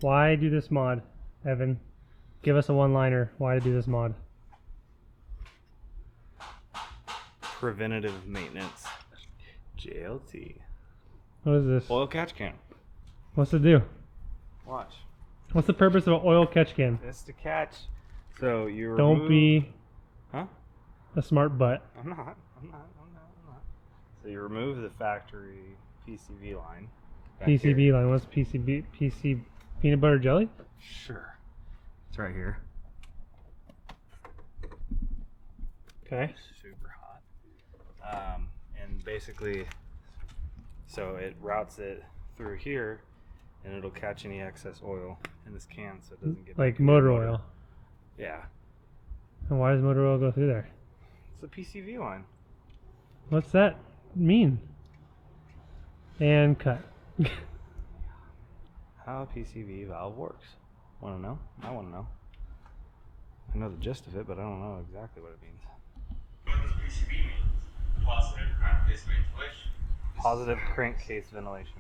Why do this mod, Evan? Give us a one-liner. Why to do this mod? Preventative maintenance. JLT. What is this? Oil catch can. What's it do? Watch. What's the purpose of an oil catch can? It's to catch. So you remove... Don't be Huh? a smart butt. I'm not. So you remove the factory PCV line. PCB line. What's PCB? PC peanut butter jelly? Sure. It's right here. Okay. Super hot. And basically, so it routes it through here, and it'll catch any excess oil in this can, so it doesn't get like motor oil. Yeah. And why does motor oil go through there? It's the PCV line. What's that mean? And cut. How a PCV valve works. Want to know? I want to know. I know the gist of it, but I don't know exactly what it means. What does PCV mean? Positive crankcase ventilation. Positive crankcase ventilation.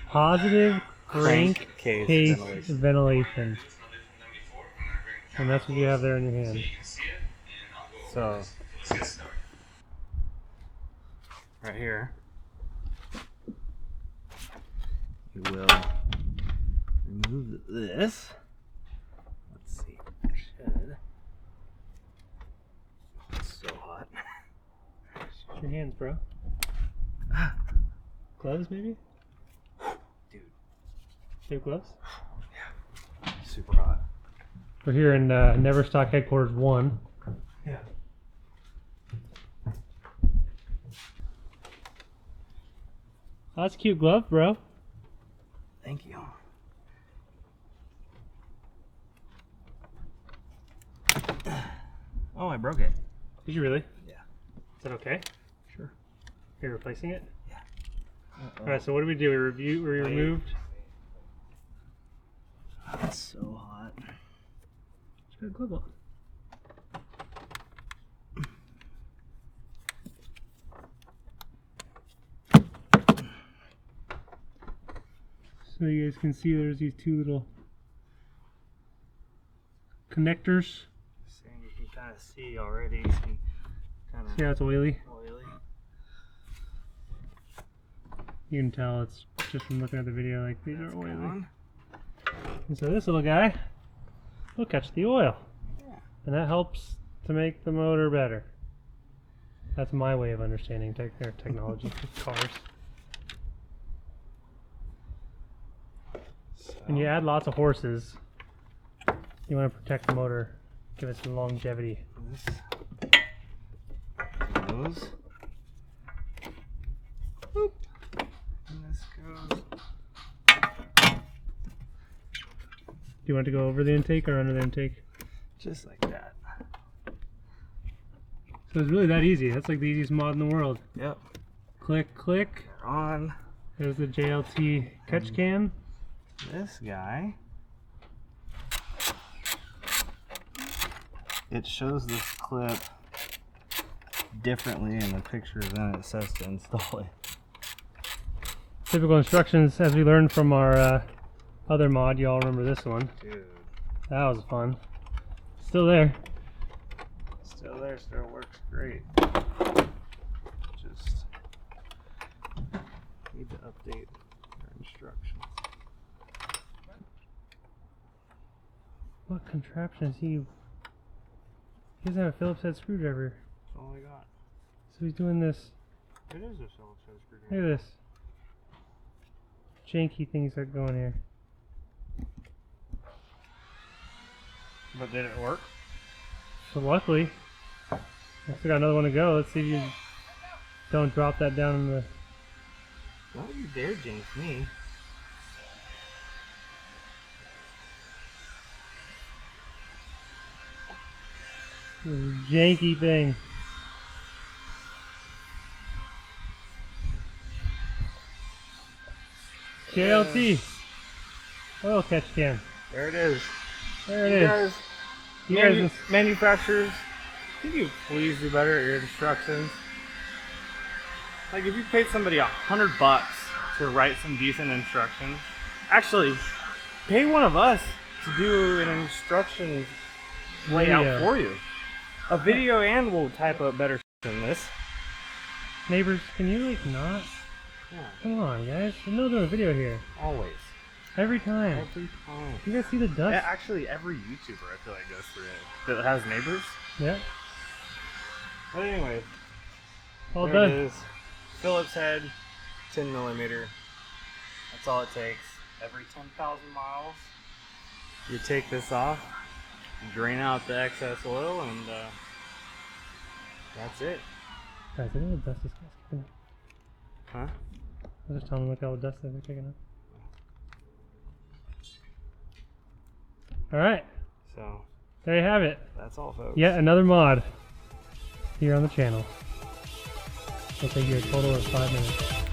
Positive Crankcase crankcase ventilation. And that's what you have there in your hand. So, right here, you will remove this. Let's see. I should. It's so hot. Wash your hands, bro. Gloves, maybe? Dude. Do you have gloves? Yeah. Super hot. We're here in Neverstock Headquarters 1. Yeah. Oh, that's a cute glove, bro. Thank you. Oh, I broke it. Did you really? Yeah. Is that okay? Sure. You're replacing it? Yeah. Alright, so what did we do? We removed. It's so hot. Just got a glove on. So you guys can see there's these two little connectors. Saying you can kind of see already. See how it's oily? Oily. You can tell it's just from looking at the video like these are oily. Gone. And so this little guy will catch the oil. Yeah. And that helps to make the motor better. That's my way of understanding technology with cars. So, When you add lots of horses, you want to protect the motor, give it some longevity. this goes. Boop. And this goes. Do you want to go over the intake or under the intake? Just like that. So it's really that easy. That's like the easiest mod in the world. Yep. Click, click. They're on. There's the JLT Catch Can. This guy. It shows this clip differently in the picture than it says to install it. Typical instructions as we learned from our other mod. You all remember this one. Dude. That was fun. Still there. Still there, still works great. Just need to update our instructions. What contraption is he? He doesn't have a Phillips head screwdriver. That's all I got. So he's doing this. It is a Phillips head Look screwdriver. at this. Janky things that go in here. But did it work? So luckily, I still got another one to go. Let's see if you don't drop that down in the. Don't you dare jinx me. Janky thing. JLT Oil Catch Can. There it is. There it is. You guys, Manufacturers, can you please do better at your instructions? Like if you paid somebody $100 to write some decent instructions, actually pay one of us to do an instruction layout Video. for you. A video, and we'll type up better than this. Neighbors, can you like not? Yeah, Come on, guys. I'm not doing a video here. always. Every time. Every time. You guys see the dust? Yeah, actually, every YouTuber I feel like goes through it that has neighbors. Yeah. But anyway, All there done. it is. Phillips head, 10 millimeter. That's all it takes. Every 10,000 miles, you take this off, drain out the excess oil, and that's it. Guys, look at all the dust these guys kicking up. Huh? I was just telling them look at all the dust that they're kicking up. Alright, So there you have it. that's all, folks. Yet another mod here on the channel. It'll take you a total of 5 minutes.